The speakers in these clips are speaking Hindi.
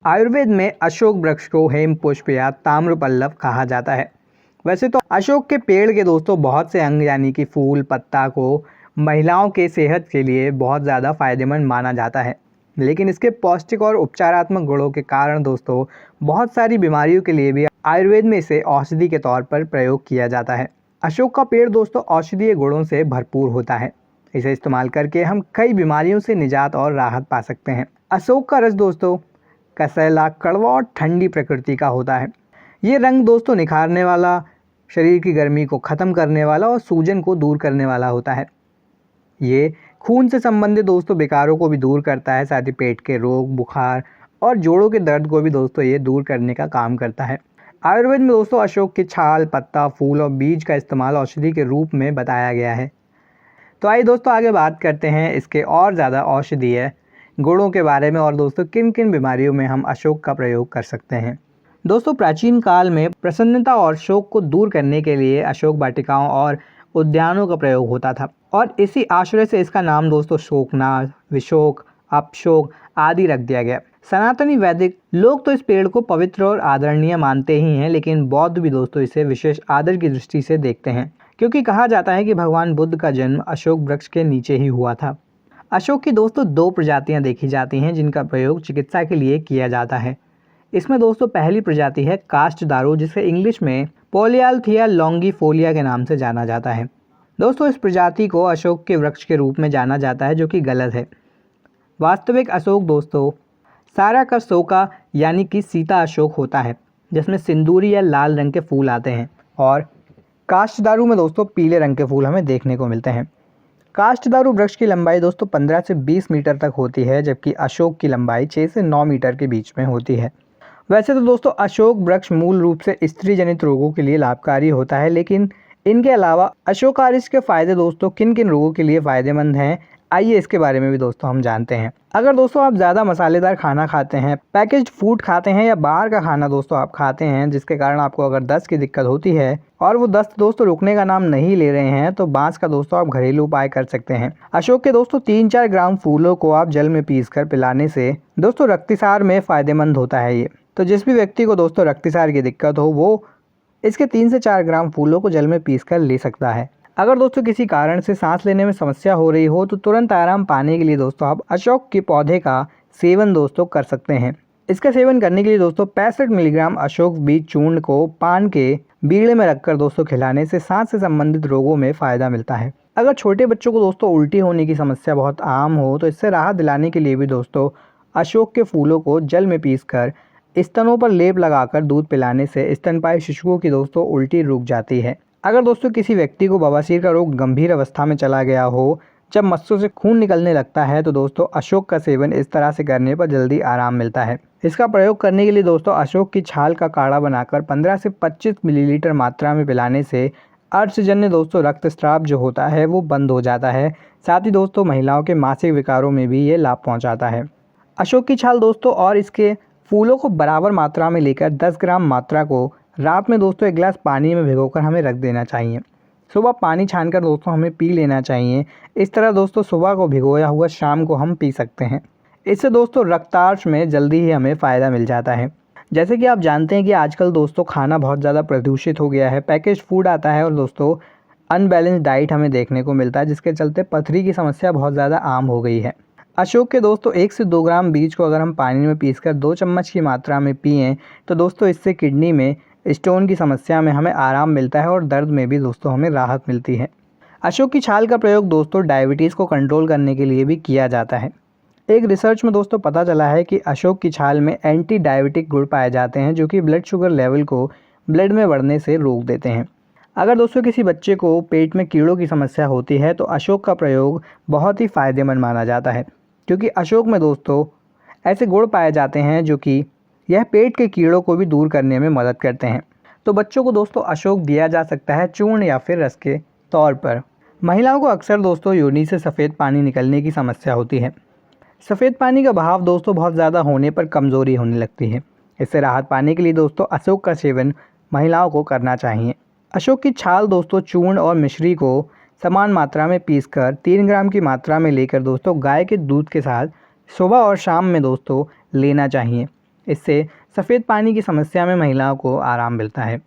आयुर्वेद में अशोक वृक्ष को हेम पुष्प या ताम्रपल्लव कहा जाता है। वैसे तो अशोक के पेड़ के दोस्तों बहुत से अंग यानी कि फूल पत्ता को महिलाओं के सेहत के लिए बहुत ज़्यादा फायदेमंद माना जाता है, लेकिन इसके पौष्टिक और उपचारात्मक गुणों के कारण दोस्तों बहुत सारी बीमारियों के लिए भी आयुर्वेद में इसे औषधि के तौर पर प्रयोग किया जाता है। अशोक का पेड़ दोस्तों औषधीय गुणों से भरपूर होता है। इसे इस्तेमाल करके हम कई बीमारियों से निजात और राहत पा सकते हैं। अशोक का रस दोस्तों कसैला, कड़वा और ठंडी प्रकृति का होता है। ये रंग दोस्तों निखारने वाला, शरीर की गर्मी को ख़त्म करने वाला और सूजन को दूर करने वाला होता है। ये खून से संबंधित दोस्तों विकारों को भी दूर करता है, साथ ही पेट के रोग, बुखार और जोड़ों के दर्द को भी दोस्तों ये दूर करने का काम करता है। आयुर्वेद में दोस्तों अशोक की छाल, पत्ता, फूल और बीज का इस्तेमाल औषधि के रूप में बताया गया है। तो आइए दोस्तों आगे बात करते हैं इसके और ज़्यादा औषधीय गुणों के बारे में और दोस्तों किन किन बीमारियों में हम अशोक का प्रयोग कर सकते हैं। दोस्तों प्राचीन काल में प्रसन्नता और शोक को दूर करने के लिए अशोक वाटिकाओं और उद्यानों का प्रयोग होता था और इसी आश्रय से इसका नाम दोस्तों शोकनाथ, विशोक, अपशोक आदि रख दिया गया। सनातनी वैदिक लोग तो इस पेड़ को पवित्र और आदरणीय मानते ही हैं, लेकिन बौद्ध भी दोस्तों इसे विशेष आदर की दृष्टि से देखते हैं, क्योंकि कहा जाता है कि भगवान बुद्ध का जन्म अशोक वृक्ष के नीचे ही हुआ था। अशोक की दोस्तों 2 प्रजातियां देखी जाती हैं जिनका प्रयोग चिकित्सा के लिए किया जाता है। इसमें दोस्तों पहली प्रजाति है काष्ठदारू, जिसे इंग्लिश में पोलियाल्थिया लॉन्गिफोलिया के नाम से जाना जाता है। दोस्तों इस प्रजाति को अशोक के वृक्ष के रूप में जाना जाता है, जो कि गलत है। वास्तविक अशोक दोस्तों सारा का शोका यानी कि सीता अशोक होता है, जिसमें सिंदूरी या लाल रंग के फूल आते हैं, और काष्ठदारू में दोस्तों पीले रंग के फूल हमें देखने को मिलते हैं। काष्ठदारू वृक्ष की लंबाई दोस्तों 15 से 20 मीटर तक होती है, जबकि अशोक की लंबाई 6 से 9 मीटर के बीच में होती है। वैसे तो दोस्तों अशोक वृक्ष मूल रूप से स्त्री जनित रोगों के लिए लाभकारी होता है, लेकिन इनके अलावा अशोक आरिस के फायदे दोस्तों किन किन रोगों के लिए फ़ायदेमंद हैं, आइए इसके बारे में भी दोस्तों हम जानते हैं। अगर दोस्तों आप ज़्यादा मसालेदार खाना खाते हैं, पैकेज्ड फूड खाते हैं या बाहर का खाना दोस्तों आप खाते हैं, जिसके कारण आपको अगर दस्त की दिक्कत होती है और वो दस्त दोस्तों रुकने का नाम नहीं ले रहे हैं, तो बांस का दोस्तों आप घरेलू उपाय कर सकते हैं। अशोक के दोस्तों 3-4 ग्राम फूलों को आप जल में पीसकर पिलाने से दोस्तों रक्तसार में फ़ायदेमंद होता है ये। तो जिस भी व्यक्ति को दोस्तों रक्तसार की दिक्कत हो, वो इसके 3 से 4 ग्राम फूलों को जल में पीसकर ले सकता है। अगर दोस्तों किसी कारण से सांस लेने में समस्या हो रही हो, तो तुरंत आराम पाने के लिए दोस्तों आप अशोक के पौधे का सेवन दोस्तों कर सकते हैं। इसका सेवन करने के लिए दोस्तों 65 मिलीग्राम अशोक बीज चूर्ण को पान के बीड़े में रखकर दोस्तों खिलाने से सांस से संबंधित रोगों में फ़ायदा मिलता है। अगर छोटे बच्चों को दोस्तों उल्टी होने की समस्या बहुत आम हो, तो इससे राहत दिलाने के लिए भी दोस्तों अशोक के फूलों को जल में पीसकर स्तनों पर लेप लगाकर दूध पिलाने से स्तनपायी शिशुओं की दोस्तों उल्टी रुक जाती है। अगर दोस्तों किसी व्यक्ति को बवासीर का रोग गंभीर अवस्था में चला गया हो, जब मस्सों से खून निकलने लगता है, तो दोस्तों अशोक का सेवन इस तरह से करने पर जल्दी आराम मिलता है। इसका प्रयोग करने के लिए दोस्तों अशोक की छाल का काढ़ा बनाकर 15 से 25 मिलीलीटर मात्रा में पिलाने से अर्शजन्य दोस्तों रक्तस्राव जो होता है वो बंद हो जाता है। साथ ही दोस्तों महिलाओं के मासिक विकारों में भी ये लाभ पहुँचाता है। अशोक की छाल दोस्तों और इसके फूलों को बराबर मात्रा में लेकर 10 ग्राम मात्रा को रात में दोस्तों 1 गिलास पानी में भिगोकर हमें रख देना चाहिए। सुबह पानी छानकर दोस्तों हमें पी लेना चाहिए। इस तरह दोस्तों सुबह को भिगोया हुआ शाम को हम पी सकते हैं। इससे दोस्तों रक्तार्श में जल्दी ही हमें फ़ायदा मिल जाता है। जैसे कि आप जानते हैं कि आजकल दोस्तों खाना बहुत ज़्यादा प्रदूषित हो गया है, पैकेज फूड आता है और दोस्तों अनबैलेंस डाइट हमें देखने को मिलता है, जिसके चलते पथरी की समस्या बहुत ज़्यादा आम हो गई है। अशोक के दोस्तों 1 से 2 ग्राम बीज को अगर हम पानी में पीसकर 2 चम्मच की मात्रा में पिएँ, तो दोस्तों इससे किडनी में स्टोन की समस्या में हमें आराम मिलता है और दर्द में भी दोस्तों हमें राहत मिलती है। अशोक की छाल का प्रयोग दोस्तों डायबिटीज़ को कंट्रोल करने के लिए भी किया जाता है। एक रिसर्च में दोस्तों पता चला है कि अशोक की छाल में एंटी डायबिटिक गुण पाए जाते हैं, जो कि ब्लड शुगर लेवल को ब्लड में बढ़ने से रोक देते हैं। अगर दोस्तों किसी बच्चे को पेट में कीड़ों की समस्या होती है, तो अशोक का प्रयोग बहुत ही फ़ायदेमंद माना जाता है, क्योंकि अशोक में दोस्तों ऐसे गुण पाए जाते हैं जो कि यह पेट के कीड़ों को भी दूर करने में मदद करते हैं। तो बच्चों को दोस्तों अशोक दिया जा सकता है चूर्ण या फिर रस के तौर पर। महिलाओं को अक्सर दोस्तों योनि से सफ़ेद पानी निकलने की समस्या होती है। सफ़ेद पानी का बहाव दोस्तों बहुत ज़्यादा होने पर कमज़ोरी होने लगती है। इससे राहत पाने के लिए दोस्तों अशोक का सेवन महिलाओं को करना चाहिए। अशोक की छाल दोस्तों चूर्ण और मिश्री को समान मात्रा में पीसकर 3 ग्राम की मात्रा में लेकर दोस्तों गाय के दूध के साथ सुबह और शाम में दोस्तों लेना चाहिए। इससे सफ़ेद पानी की समस्या में महिलाओं को आराम मिलता है।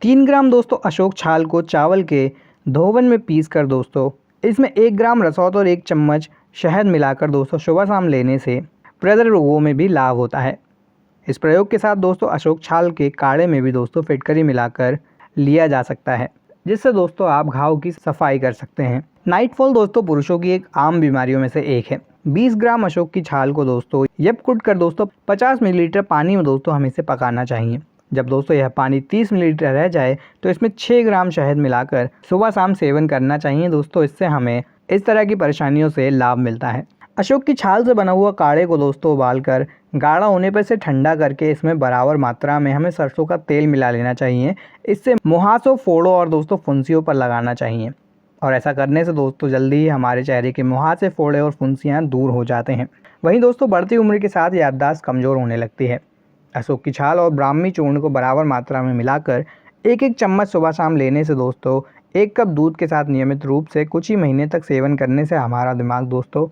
3 ग्राम दोस्तों अशोक छाल को चावल के धोवन में पीस कर दोस्तों इसमें 1 ग्राम रसौत और 1 चम्मच शहद मिलाकर दोस्तों सुबह शाम लेने से प्रदर रोगों में भी लाभ होता है। इस प्रयोग के साथ दोस्तों अशोक छाल के काढ़े में भी दोस्तों फिटकरी मिलाकर लिया जा सकता है, जिससे दोस्तों आप घाव की सफाई कर सकते हैं। नाइटफॉल दोस्तों पुरुषों की एक आम बीमारियों में से एक है। 20 ग्राम अशोक की छाल को दोस्तों यप कर दोस्तों 50 मिलीलीटर पानी में दोस्तों हमें इसे पकाना चाहिए। जब दोस्तों यह पानी 30 मिलीलीटर रह जाए तो इसमें 6 ग्राम शहद मिलाकर सुबह शाम सेवन करना चाहिए दोस्तों। इससे हमें इस तरह की परेशानियों से लाभ मिलता है। अशोक की छाल से बना हुआ काढ़े को दोस्तों उबालकर गाढ़ा होने पर इसे ठंडा करके इसमें बराबर मात्रा में हमें सरसों का तेल मिला लेना चाहिए। इससे मुहासों, फोड़ों और दोस्तों फुंसियों पर लगाना चाहिए और ऐसा करने से दोस्तों जल्दी ही हमारे चेहरे के मुहासे, फोड़े और फुंसियाँ दूर हो जाते हैं। वहीं दोस्तों बढ़ती उम्र के साथ याददाश्त कमज़ोर होने लगती है। अशोक की छाल और ब्राह्मी चूर्ण को बराबर मात्रा में मिलाकर 1-1 चम्मच सुबह शाम लेने से दोस्तों 1 कप दूध के साथ नियमित रूप से कुछ ही महीने तक सेवन करने से हमारा दिमाग दोस्तों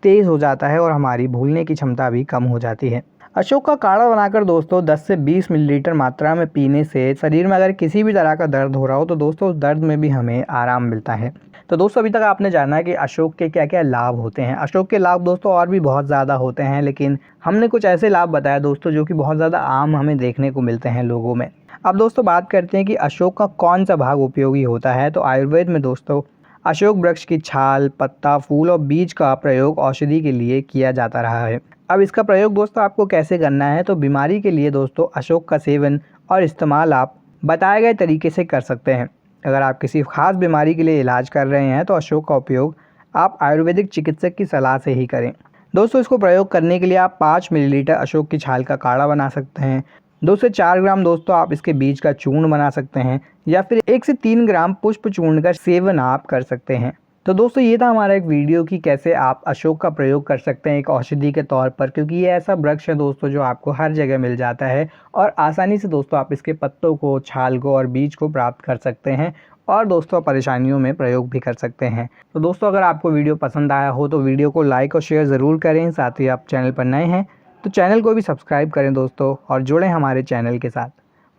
तेज़ हो जाता है और हमारी भूलने की क्षमता भी कम हो जाती है। अशोक का काढ़ा बनाकर दोस्तों 10 से 20 मिलीलीटर मात्रा में पीने से शरीर में अगर किसी भी तरह का दर्द हो रहा हो तो दोस्तों उस दर्द में भी हमें आराम मिलता है। तो दोस्तों अभी तक आपने जाना कि अशोक के क्या क्या लाभ होते हैं। अशोक के लाभ दोस्तों और भी बहुत ज़्यादा होते हैं, लेकिन हमने कुछ ऐसे लाभ बताया दोस्तों जो कि बहुत ज़्यादा आम हमें देखने को मिलते हैं लोगों में। अब दोस्तों बात करते हैं कि अशोक का कौन सा भाग उपयोगी होता है। तो आयुर्वेद में दोस्तों अशोक वृक्ष की छाल, पत्ता, फूल और बीज का प्रयोग औषधि के लिए किया जाता रहा है। अब इसका प्रयोग दोस्तों आपको कैसे करना है, तो बीमारी के लिए दोस्तों अशोक का सेवन और इस्तेमाल आप बताए गए तरीके से कर सकते हैं। अगर आप किसी खास बीमारी के लिए इलाज कर रहे हैं तो अशोक का उपयोग आप आयुर्वेदिक चिकित्सक की सलाह से ही करें। दोस्तों इसको प्रयोग करने के लिए आप 5 मिलीलीटर अशोक की छाल का काढ़ा बना सकते हैं। 2 से 4 ग्राम दोस्तों आप इसके बीज का चूर्ण बना सकते हैं या फिर 1 से 3 ग्राम पुष्प चूर्ण का सेवन आप कर सकते हैं। तो दोस्तों ये था हमारा एक वीडियो कि कैसे आप अशोक का प्रयोग कर सकते हैं एक औषधि के तौर पर, क्योंकि ये ऐसा वृक्ष है दोस्तों जो आपको हर जगह मिल जाता है और आसानी से दोस्तों आप इसके पत्तों को, छाल को और बीज को प्राप्त कर सकते हैं और दोस्तों परेशानियों में प्रयोग भी कर सकते हैं। तो दोस्तों अगर आपको वीडियो पसंद आया हो तो वीडियो को लाइक और शेयर ज़रूर करें। साथ ही आप चैनल पर नए हैं तो चैनल को भी सब्सक्राइब करें दोस्तों और जुड़ें हमारे चैनल के साथ।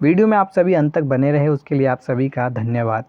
वीडियो में आप सभी अंत तक बने रहे उसके लिए आप सभी का धन्यवाद।